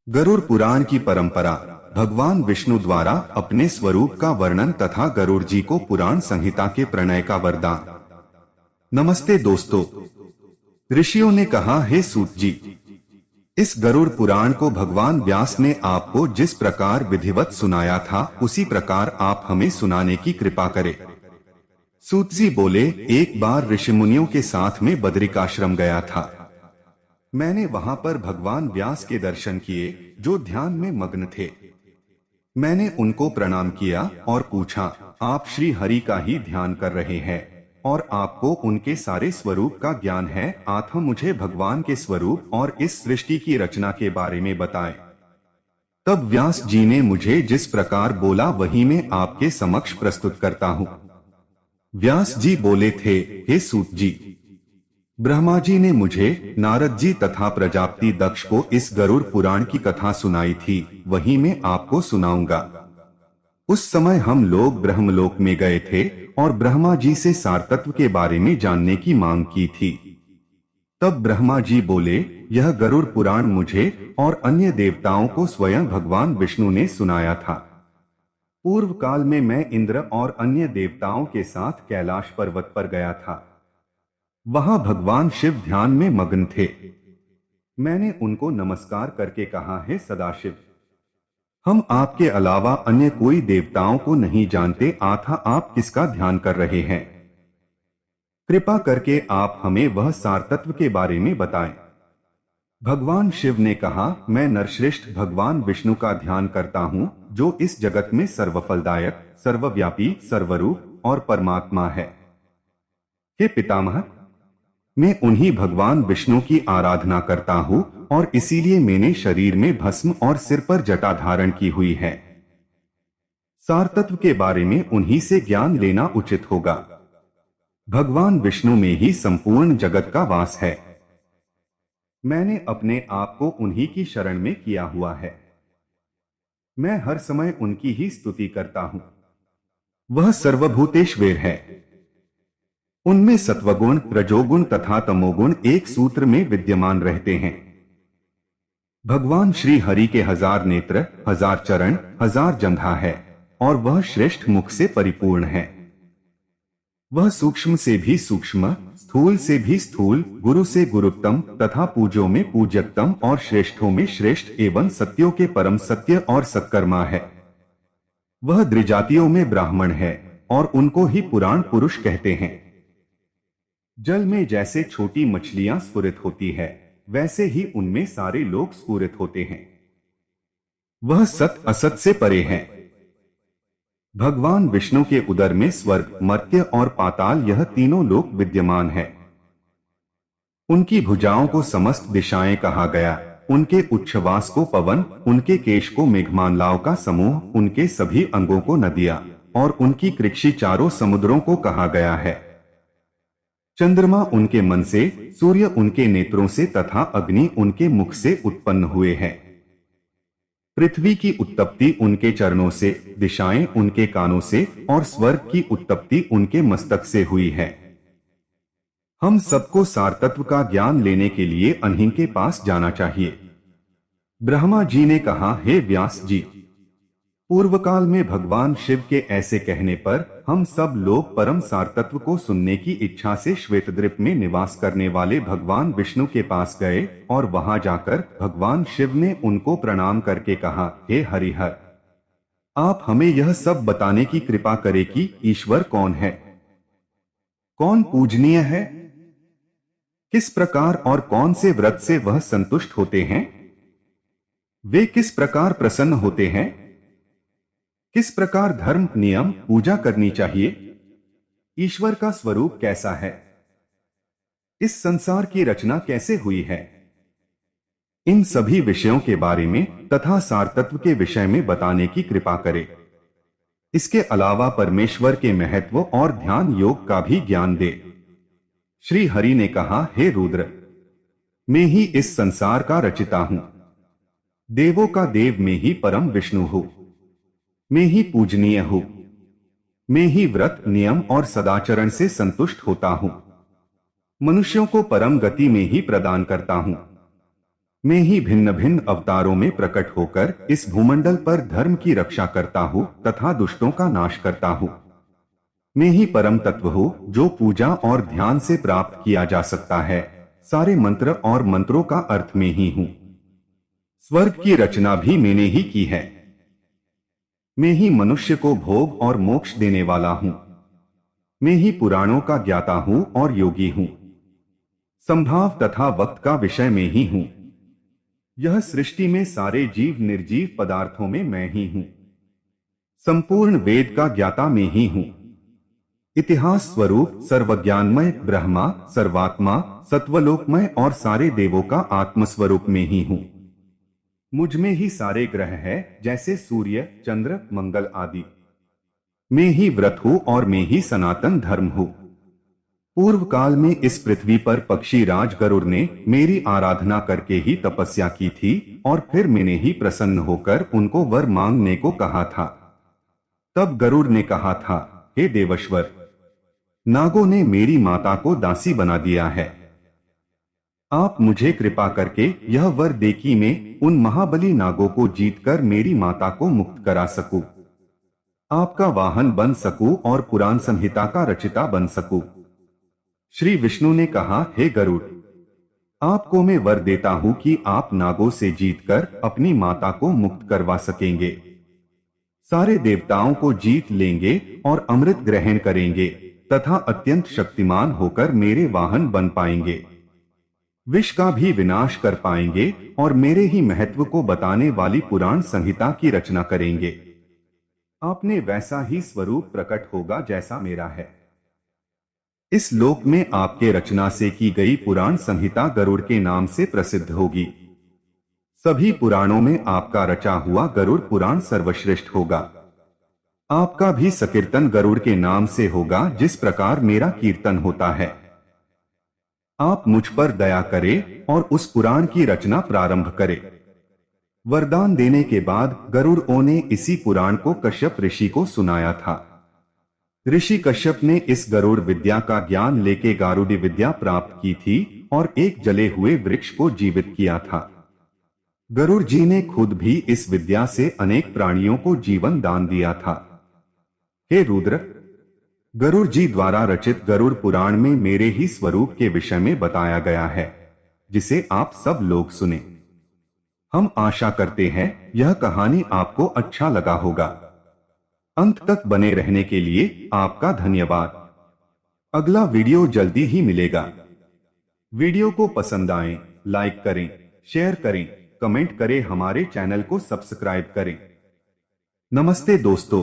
गरुड़ पुराण की परंपरा भगवान विष्णु द्वारा अपने स्वरूप का वर्णन तथा गरुड़ जी को पुराण संहिता के प्रणय का वरदान। नमस्ते दोस्तों, ऋषियों ने कहा, हे सूत जी, इस गरुड़ पुराण को भगवान व्यास ने आपको जिस प्रकार विधिवत सुनाया था उसी प्रकार आप हमें सुनाने की कृपा करें। सूत जी बोले, एक बार ऋषि मुनियों के साथ में बद्रिकाश्रम गया था। मैंने वहां पर भगवान व्यास के दर्शन किए जो ध्यान में मग्न थे। मैंने उनको प्रणाम किया और पूछा, आप श्री हरि का ही ध्यान कर रहे हैं और आपको उनके सारे स्वरूप का ज्ञान है, आप मुझे भगवान के स्वरूप और इस सृष्टि की रचना के बारे में बताएं। तब व्यास जी ने मुझे जिस प्रकार बोला वही मैं आपके समक्ष प्रस्तुत करता हूँ। व्यास जी बोले थे, हे सूत जी, ब्रह्मा जी ने मुझे, नारद जी तथा प्रजापति दक्ष को इस गरुड़ पुराण की कथा सुनाई थी, वही मैं आपको सुनाऊंगा। उस समय हम लोग ब्रह्मलोक में गए थे और ब्रह्मा जी से सारतत्व के बारे में जानने की मांग की थी। तब ब्रह्मा जी बोले, यह गरुड़ पुराण मुझे और अन्य देवताओं को स्वयं भगवान विष्णु ने सुनाया था। पूर्व काल में मैं इंद्र और अन्य देवताओं के साथ कैलाश पर्वत पर गया था। वहां भगवान शिव ध्यान में मग्न थे। मैंने उनको नमस्कार करके कहा, हे सदाशिव, हम आपके अलावा अन्य कोई देवताओं को नहीं जानते, अतः आप किसका ध्यान कर रहे हैं? कृपा करके आप हमें वह सारतत्व के बारे में बताएं। भगवान शिव ने कहा, मैं नरश्रेष्ठ भगवान विष्णु का ध्यान करता हूं, जो इस जगत में सर्वफलदायक, सर्वव्यापी, सर्वरूप और परमात्मा है। हे पितामह, मैं उन्हीं भगवान विष्णु की आराधना करता हूँ और इसीलिए मैंने शरीर में भस्म और सिर पर जटा धारण की हुई है। सारतत्व के बारे में उन्हीं से ज्ञान लेना उचित होगा। भगवान विष्णु में ही संपूर्ण जगत का वास है। मैंने अपने आप को उन्हीं की शरण में किया हुआ है। मैं हर समय उनकी ही स्तुति करता हूँ। वह सर्वभूतेश्वर है। उनमें सत्वगुण, रजोगुण तथा तमोगुण एक सूत्र में विद्यमान रहते हैं। भगवान श्री हरि के 1000 नेत्र, 1000 चरण, 1000 जंघा है और वह श्रेष्ठ मुख से परिपूर्ण है। वह सूक्ष्म से भी सूक्ष्म, स्थूल से भी स्थूल, गुरु से गुरुत्तम तथा पूज्यों में पूज्यतम और श्रेष्ठों में श्रेष्ठ एवं सत्यों के परम सत्य और सत्कर्मा है। वह द्विजातियों में ब्राह्मण है और उनको ही पुराण पुरुष कहते हैं। जल में जैसे छोटी मछलियां स्फुरित होती है, वैसे ही उनमें सारे लोग स्फुरित होते हैं। वह सत असत से परे है। भगवान विष्णु के उदर में स्वर्ग, मर्त्य और पाताल यह तीनों लोक विद्यमान है। उनकी भुजाओं को समस्त दिशाएं कहा गया, उनके उच्छ्वास को पवन, उनके केश को मेघमालाओं का समूह, उनके सभी अंगों को नदियां और उनकी कृक्षि चारों समुद्रों को कहा गया है। चंद्रमा उनके मन से, सूर्य उनके नेत्रों से तथा अग्नि उनके मुख से उत्पन्न हुए हैं। पृथ्वी की उत्पत्ति उनके चरणों से, दिशाएं उनके कानों से और स्वर्ग की उत्पत्ति उनके मस्तक से हुई है। हम सबको सारतत्व का ज्ञान लेने के लिए उन्हीं के पास जाना चाहिए। ब्रह्मा जी ने कहा, हे व्यास जी, पूर्व काल में भगवान शिव के ऐसे कहने पर हम सब लोग परम सारतत्व को सुनने की इच्छा से श्वेतद्वीप में निवास करने वाले भगवान विष्णु के पास गए और वहां जाकर भगवान शिव ने उनको प्रणाम करके कहा, हे हरिहर, आप हमें यह सब बताने की कृपा करें कि ईश्वर कौन है, कौन पूजनीय है, किस प्रकार और कौन से व्रत से वह संतुष्ट होते हैं, वे किस प्रकार प्रसन्न होते हैं, किस प्रकार धर्म, नियम, पूजा करनी चाहिए, ईश्वर का स्वरूप कैसा है, इस संसार की रचना कैसे हुई है। इन सभी विषयों के बारे में तथा सारतत्व के विषय में बताने की कृपा करें। इसके अलावा परमेश्वर के महत्व और ध्यान योग का भी ज्ञान दे। श्री हरि ने कहा, हे रुद्र, मैं ही इस संसार का रचिता हूं। देवों का देव मैं ही परम विष्णु हूं। मैं ही पूजनीय हूं। मैं ही व्रत, नियम और सदाचरण से संतुष्ट होता हूं। मनुष्यों को परम गति में ही प्रदान करता हूं। मैं ही भिन्न भिन्न अवतारों में प्रकट होकर इस भूमंडल पर धर्म की रक्षा करता हूँ तथा दुष्टों का नाश करता हूँ। मैं ही परम तत्व हूँ जो पूजा और ध्यान से प्राप्त किया जा सकता है। सारे मंत्र और मंत्रों का अर्थ में ही हूँ। स्वर्ग की रचना भी मैंने ही की है। मैं ही मनुष्य को भोग और मोक्ष देने वाला हूँ। मैं ही पुराणों का ज्ञाता हूँ और योगी हूँ। संभाव तथा वक्त का विषय में ही हूँ। यह सृष्टि में सारे जीव निर्जीव पदार्थों में मैं ही हूँ। संपूर्ण वेद का ज्ञाता मैं ही हूँ। इतिहास स्वरूप सर्वज्ञानमय ब्रह्मा सर्वात्मा सत्वलोकमय और सारे देवों का आत्मस्वरूप में ही हूँ। मुझ में ही सारे ग्रह हैं जैसे सूर्य चंद्र मंगल आदि। मैं ही व्रत हूँ और मैं ही सनातन धर्म हूँ। पूर्व काल में इस पृथ्वी पर पक्षी राज गरुड़ ने मेरी आराधना करके ही तपस्या की थी और फिर मैंने ही प्रसन्न होकर उनको वर मांगने को कहा था। तब गरुड़ ने कहा था, हे देवश्वर, नागों ने मेरी माता को दासी बना दिया है। आप मुझे कृपा करके यह वर दे कि मैं उन महाबली नागों को जीतकर मेरी माता को मुक्त करा सकूं, आपका वाहन बन सकूं और पुराण संहिता का रचिता बन सकूं। श्री विष्णु ने कहा, हे गरुड़, आपको मैं वर देता हूं कि आप नागों से जीतकर अपनी माता को मुक्त करवा सकेंगे, सारे देवताओं को जीत लेंगे और अमृत ग्रहण करेंगे तथा अत्यंत शक्तिमान होकर मेरे वाहन बन पाएंगे, विष का भी विनाश कर पाएंगे और मेरे ही महत्व को बताने वाली पुराण संहिता की रचना करेंगे। आपने वैसा ही स्वरूप प्रकट होगा जैसा मेरा है। इस लोक में आपके रचना से की गई पुराण संहिता गरुड़ के नाम से प्रसिद्ध होगी। सभी पुराणों में आपका रचा हुआ गरुड़ पुराण सर्वश्रेष्ठ होगा। आपका भी संकीर्तन गरुड़ के नाम से होगा जिस प्रकार मेरा कीर्तन होता है। आप मुझ पर दया करें और उस पुराण की रचना प्रारंभ करें। वरदान देने के बाद गरुड़ों ने इसी पुराण को कश्यप ऋषि को सुनाया था। ऋषि कश्यप ने इस गरुड़ विद्या का ज्ञान लेके गारुड़ी विद्या प्राप्त की थी और एक जले हुए वृक्ष को जीवित किया था। गरुड़ जी ने खुद भी इस विद्या से अनेक प्राणियों को जीवन दान दिया था। हे रुद्र, गरुड़ जी द्वारा रचित गरुड़ पुराण में मेरे ही स्वरूप के विषय में बताया गया है, जिसे आप सब लोग सुने। हम आशा करते हैं यह कहानी आपको अच्छा लगा होगा। अंत तक बने रहने के लिए आपका धन्यवाद। अगला वीडियो जल्दी ही मिलेगा। वीडियो को पसंद आए लाइक करें, शेयर करें, कमेंट करें, हमारे चैनल को सब्सक्राइब करें। नमस्ते दोस्तों।